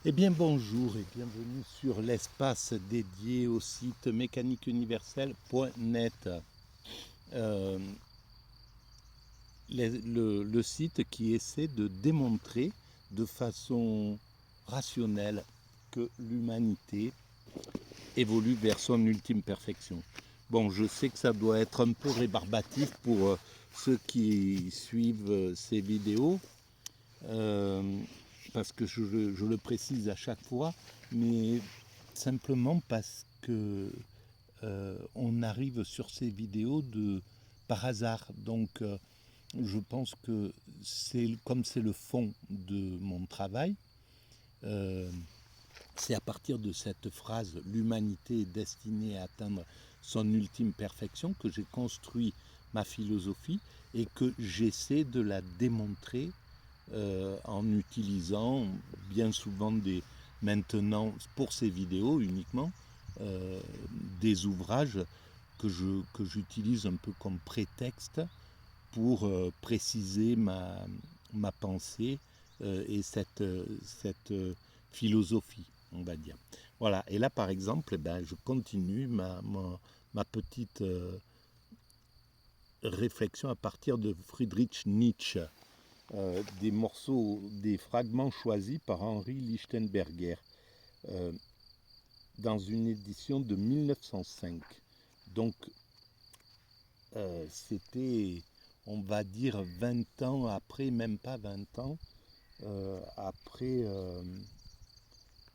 Eh bien bonjour et bienvenue sur l'espace dédié au site mécaniqueuniverselle.net. Euh, le site qui essaie de démontrer de façon rationnelle que l'humanité évolue vers son ultime perfection. Bon, je sais que ça doit être un peu rébarbatif pour ceux qui suivent ces vidéos, euh, parce que je le précise à chaque fois, mais simplement parce que on arrive sur ces vidéos par hasard. Donc, je pense que comme c'est le fond de mon travail, euh, c'est à partir de cette phrase l'humanité est destinée à atteindre son ultime perfection que j'ai construit ma philosophie et que j'essaie de la démontrer en utilisant bien souvent maintenant pour ces vidéos uniquement euh, des ouvrages que j'utilise un peu comme prétexte pour préciser ma pensée et cette philosophie, on va dire. Voilà, et là par exemple, je continue ma petite réflexion à partir de Friedrich Nietzsche, des morceaux, des fragments choisis par Henri Lichtenberger euh, dans une édition de 1905. Donc c'était, on va dire, 20 ans après, même pas 20 ans, après,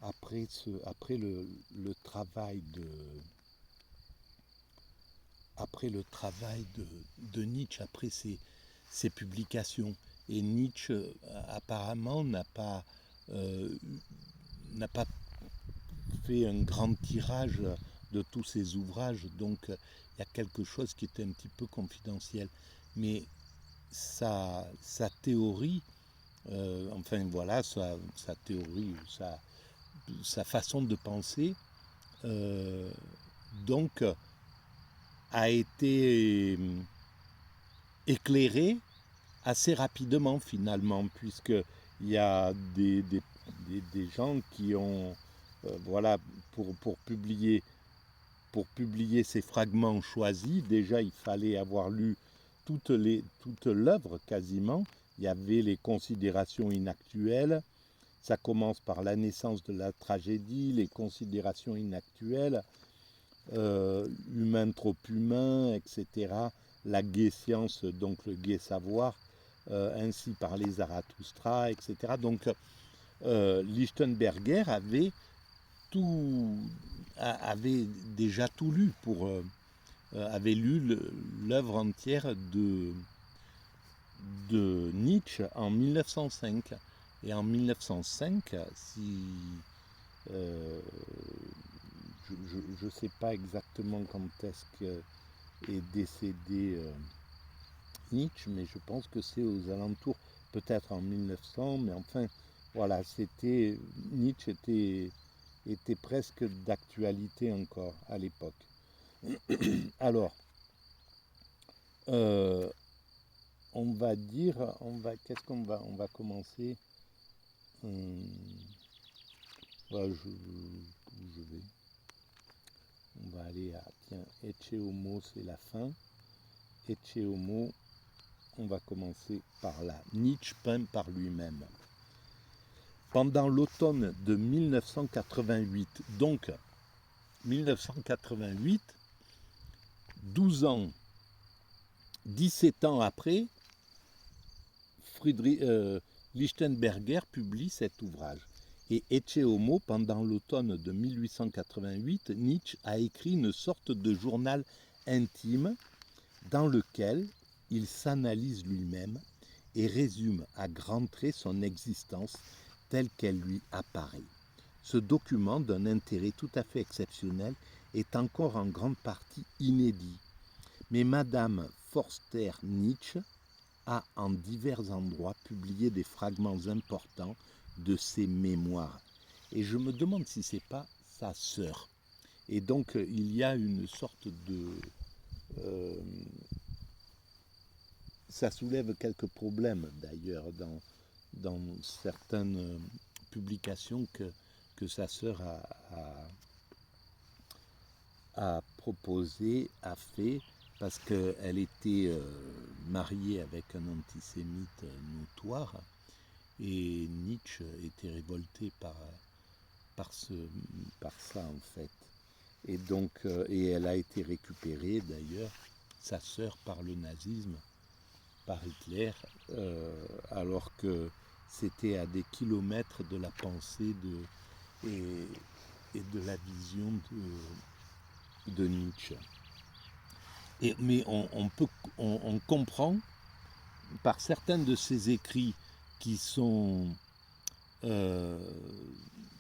après le travail de Nietzsche, après ses publications. Et Nietzsche, apparemment, euh, n'a pas fait un grand tirage de tous ses ouvrages, donc il y a quelque chose qui était un petit peu confidentiel. Mais sa théorie, enfin voilà, sa théorie, sa façon de penser, euh, donc a été éclairée assez rapidement finalement, puisqu'il y a des gens qui ont, voilà, pour publier ces fragments choisis, déjà il fallait avoir lu toute l'œuvre quasiment. Il y avait les considérations inactuelles. Ça commence par la naissance de la tragédie, les considérations inactuelles, humain trop humain, etc. La gaie science, donc le gai savoir, ainsi par les Zarathustra, etc. Donc Lichtenberger tout, avait déjà tout lu avait lu l'œuvre entière de Nietzsche en 1905. Et en 1905, si je ne sais pas exactement quand est-ce qu'est décédé Nietzsche, mais je pense que c'est aux alentours, peut-être en 1900, mais enfin, voilà, Nietzsche était presque d'actualité encore à l'époque. Alors, euh, on va dire, qu'est-ce on va commencer. Voilà, où je vais. On va aller à, tiens, Ecce Homo, c'est la fin. Ecce Homo, on va commencer par là. Nietzsche peint par lui-même. Pendant l'automne de 1988, donc 1988, 12 ans, 17 ans après, Friedrich, Lichtenberger publie cet ouvrage. Et Ecce Homo, pendant l'automne de 1888, Nietzsche a écrit une sorte de journal intime dans lequel il s'analyse lui-même et résume à grands traits son existence telle qu'elle lui apparaît. Ce document, d'un intérêt tout à fait exceptionnel, est encore en grande partie inédit. Mais Madame Forster-Nietzsche a en divers endroits publié des fragments importants de ses mémoires. Et je me demande si c'est pas sa sœur. Et donc il y a une sorte de... euh, ça soulève quelques problèmes d'ailleurs dans certaines publication que sa sœur a proposée, a fait, parce qu'elle était mariée avec un antisémite notoire, et Nietzsche était révolté par ça en fait. Et donc, et elle a été récupérée d'ailleurs, sa sœur, par le nazisme, par Hitler, alors que c'était à des kilomètres de la pensée et de la vision de Nietzsche. Mais on comprend par certains de ses écrits qui sont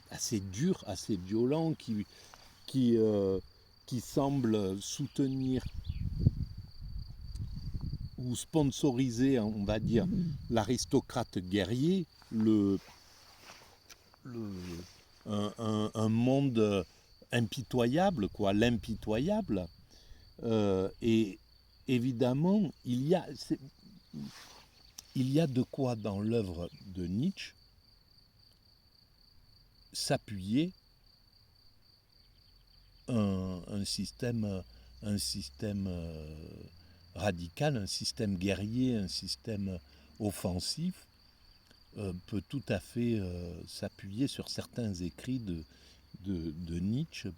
assez durs, assez violents, qui semblent soutenir ou sponsoriser, on va dire, l'aristocrate guerrier, un monde impitoyable, quoi, l'impitoyable. Et évidemment, il y a de quoi dans l'œuvre de Nietzsche s'appuyer un système radical, un système guerrier, un système offensif, peut tout à fait s'appuyer sur certains écrits de Nietzsche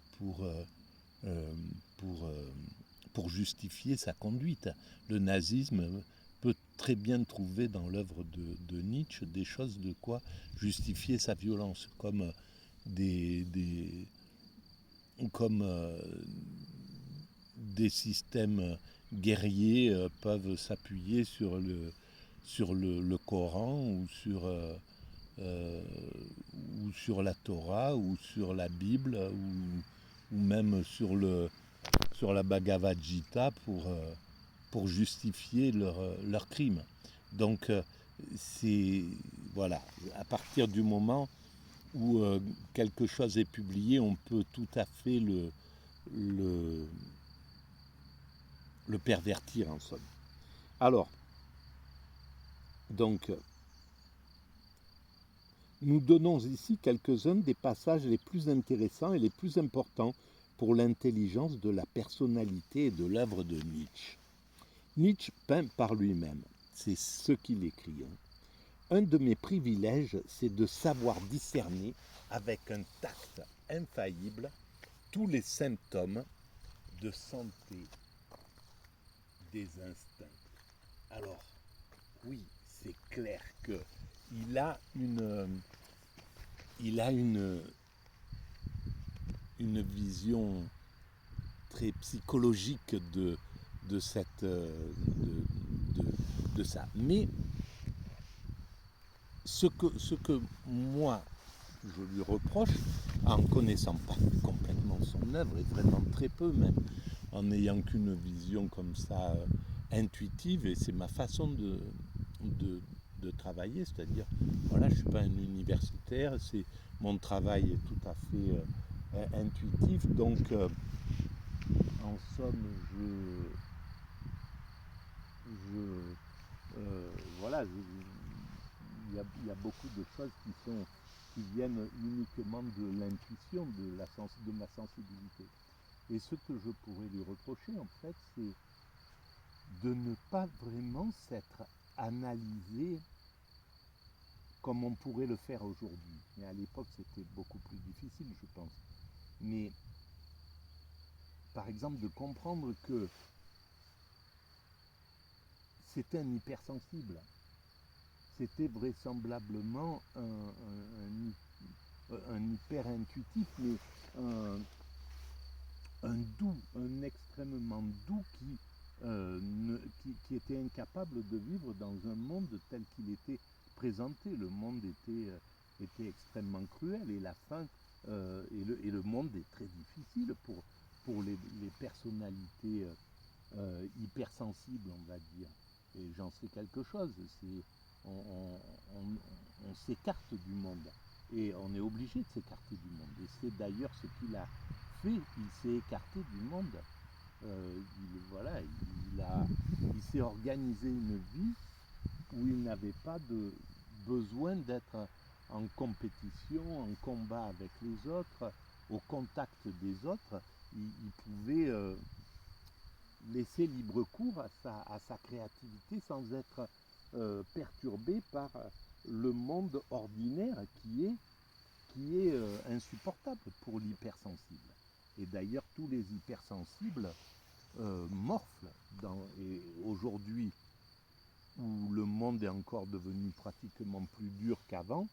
pour justifier sa conduite. Le nazisme peut très bien trouver dans l'œuvre de Nietzsche des choses de quoi justifier sa violence, comme des systèmes guerriers peuvent s'appuyer sur le Coran ou sur la Torah ou sur la Bible ou même sur la Bhagavad Gita pour justifier leurs crimes. Donc c'est voilà, à partir du moment où quelque chose est publié, on peut tout à fait le pervertir en somme. Alors, donc, nous donnons ici quelques-uns des passages les plus intéressants et les plus importants pour l'intelligence de la personnalité et de l'œuvre de Nietzsche. Nietzsche peint par lui-même, c'est ce qu'il écrit. Un de mes privilèges, c'est de savoir discerner avec un tact infaillible tous les symptômes de santé des instincts. Alors, oui, c'est clair qu'il a une vision très psychologique de ça. Mais ce que moi je lui reproche, en connaissant pas complètement son œuvre, et vraiment très peu même, en n'ayant qu'une vision comme ça intuitive, et c'est ma façon de travailler, c'est-à-dire, voilà, je ne suis pas un universitaire, mon travail est tout à fait intuitif, donc en somme, voilà, il y a beaucoup de choses qui viennent uniquement de l'intuition, de ma sensibilité. Et ce que je pourrais lui reprocher, en fait, c'est de ne pas vraiment s'être analysé comme on pourrait le faire aujourd'hui. Mais à l'époque, c'était beaucoup plus difficile, je pense. Mais, par exemple, de comprendre que c'était un hypersensible. C'était vraisemblablement un hyper-intuitif, mais un extrêmement doux qui était incapable de vivre dans un monde tel qu'il était présenté. Le monde était extrêmement cruel et la fin et le monde est très difficile pour les personnalités hypersensibles, on va dire. Et j'en sais quelque chose. On s'écarte du monde et on est obligé de s'écarter du monde. Et c'est d'ailleurs ce qu'il a fait. Il s'est écarté du monde. Il s'est organisé une vie où il n'avait pas de besoin d'être en compétition, en combat avec les autres, au contact des autres, il pouvait laisser libre cours à sa créativité sans être perturbé par le monde ordinaire qui est insupportable pour l'hypersensible. Et d'ailleurs, tous les hypersensibles morflent. Et aujourd'hui, où le monde est encore devenu pratiquement plus dur qu'avant,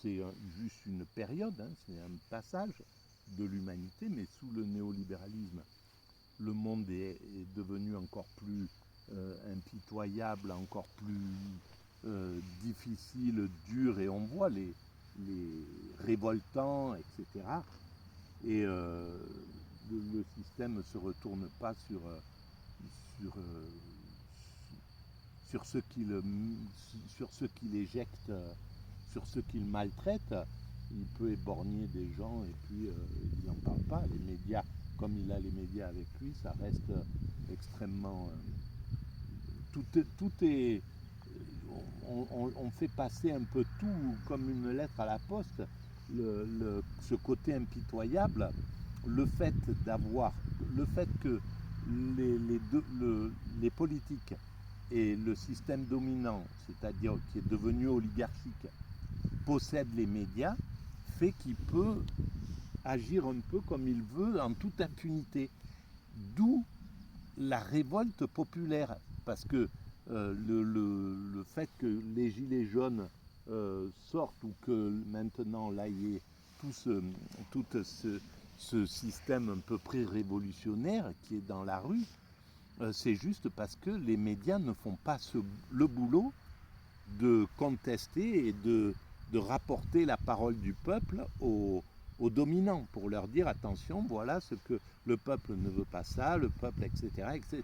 c'est juste une période, hein, c'est un passage de l'humanité, mais sous le néolibéralisme, le monde est devenu encore plus impitoyable, encore plus difficile, dur, et on voit les révoltants, etc. Et le système ne se retourne pas sur, sur ceux qui l'éjectent, sur ceux qui le maltraitent. Il peut éborgner des gens et puis il n'en parle pas. Les médias, comme il a les médias avec lui, ça reste extrêmement... tout est... On fait passer un peu tout comme une lettre à la poste. Ce côté impitoyable, le fait que les politiques et le système dominant, c'est-à-dire qui est devenu oligarchique, possède les médias, fait qu'il peut agir un peu comme il veut en toute impunité. D'où la révolte populaire, parce que le fait que les gilets jaunes sortent, ou que maintenant là il y ait tout ce système un peu pré-révolutionnaire qui est dans la rue, c'est juste parce que les médias ne font pas le boulot de contester et de rapporter la parole du peuple aux dominants, pour leur dire attention, voilà ce que le peuple ne veut pas, ça, le peuple, etc. etc.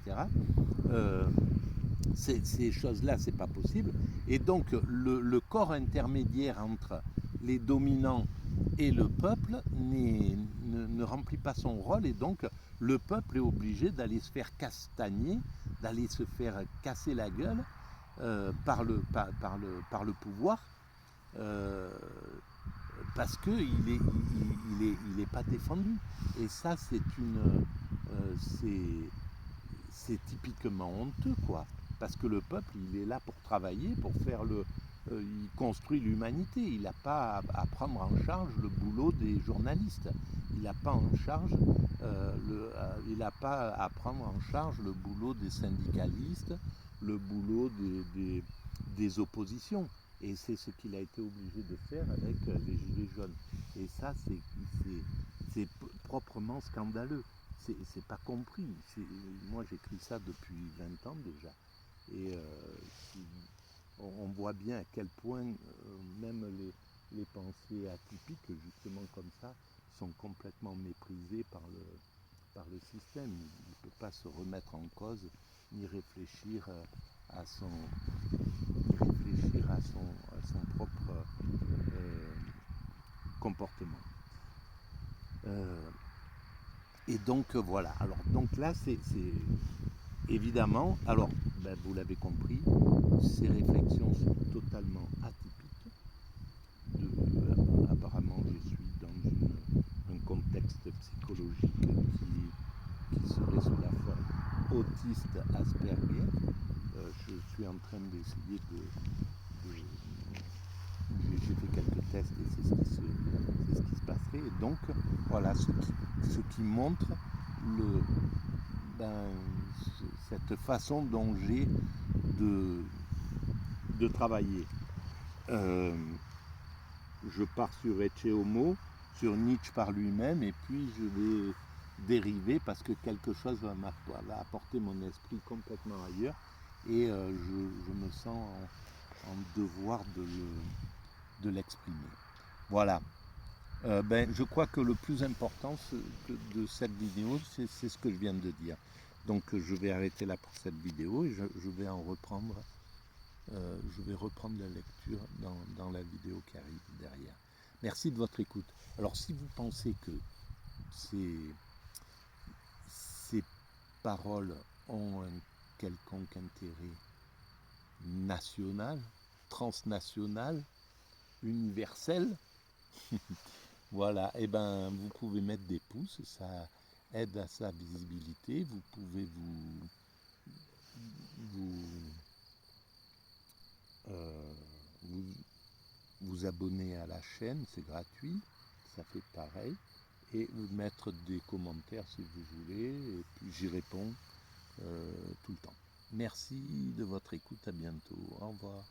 Ces choses-là, c'est pas possible. Et donc le corps intermédiaire entre les dominants et le peuple ne remplit pas son rôle, et donc le peuple est obligé d'aller se faire castagner, d'aller se faire casser la gueule par le pouvoir, parce qu'il est pas défendu. Et ça, c'est typiquement honteux, quoi. Parce que le peuple, il est là pour travailler, pour faire il construit l'humanité. Il n'a pas à prendre en charge le boulot des journalistes. Il n'a pas il n'a pas à prendre en charge le boulot des syndicalistes, le boulot des oppositions. Et c'est ce qu'il a été obligé de faire avec les Gilets jaunes. Et ça, c'est proprement scandaleux. C'est pas compris. Moi, j'écris ça depuis 20 ans déjà. Et on voit bien à quel point même les pensées atypiques, justement comme ça, sont complètement méprisées par le système. Il ne peut pas se remettre en cause ni réfléchir à son propre comportement. Et donc voilà. Alors donc là, c'est évidemment, alors ben, vous l'avez compris, ces réflexions sont totalement atypiques. Apparemment, je suis dans un contexte psychologique qui serait sous la forme autiste Asperger. Je suis en train d'essayer j'ai fait quelques tests et c'est ce qui se passerait. Et donc, voilà, ce qui montre cette façon dont j'ai de travailler. Je pars sur Ecce Homo, sur Nietzsche par lui-même, et puis je vais dériver parce que quelque chose va apporter mon esprit complètement ailleurs, et je me sens en devoir de l'exprimer. Voilà. Je crois que le plus important de cette vidéo, c'est ce que je viens de dire. Donc je vais arrêter là pour cette vidéo, et je vais en reprendre. Je vais reprendre la lecture dans la vidéo qui arrive derrière. Merci de votre écoute. Alors si vous pensez que ces paroles ont un quelconque intérêt national, transnational, universel. Voilà, et ben vous pouvez mettre des pouces, ça aide à sa visibilité. Vous pouvez vous, euh, vous, vous abonner à la chaîne, c'est gratuit, ça fait pareil. Et vous mettre des commentaires si vous voulez, et puis j'y réponds tout le temps. Merci de votre écoute, à bientôt, au revoir.